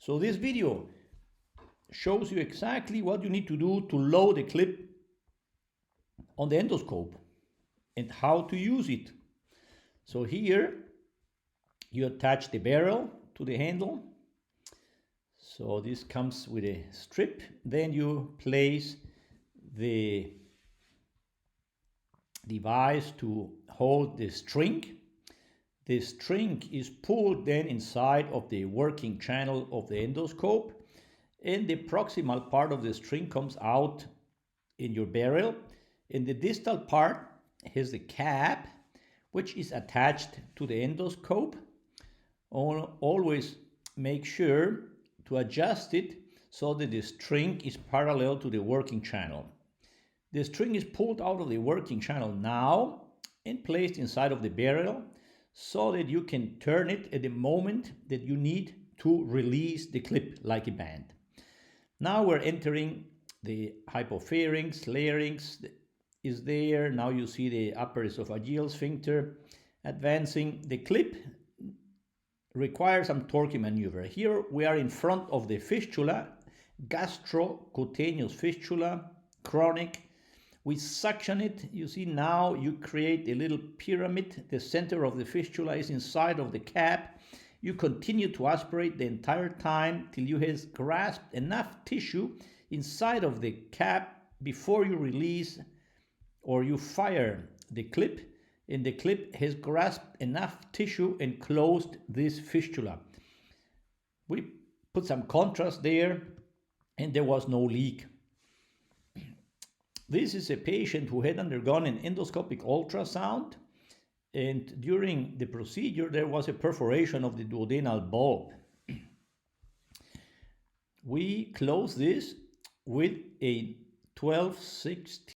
So this video shows you exactly what you need to do to load the clip on the endoscope and how to use it. So here you attach the barrel to the handle. So this comes with a strip. Then you place the device to hold the string. The string is pulled then inside of the working channel of the endoscope, and the proximal part of the string comes out in your barrel, and the distal part has the cap which is attached to the endoscope. Always make sure to adjust it so that the string is parallel to the working channel. The string is pulled out of the working channel now and placed inside of the barrel so that you can turn it at the moment that you need to release the clip like a band. Now we're entering the hypopharynx, larynx is there. Now you see the upper esophageal sphincter advancing. The clip requires some torque maneuver. Here we are in front of the fistula, gastrocutaneous fistula, chronic. We suction it. You see now you create a little pyramid. The center of the fistula is inside of the cap. You continue to aspirate the entire time till you have grasped enough tissue inside of the cap before you release or you fire the clip, and the clip has grasped enough tissue and closed this fistula. We put some contrast there and there was no leak. This is a patient who had undergone an endoscopic ultrasound, and during the procedure there was a perforation of the duodenal bulb. We close this with a 12/16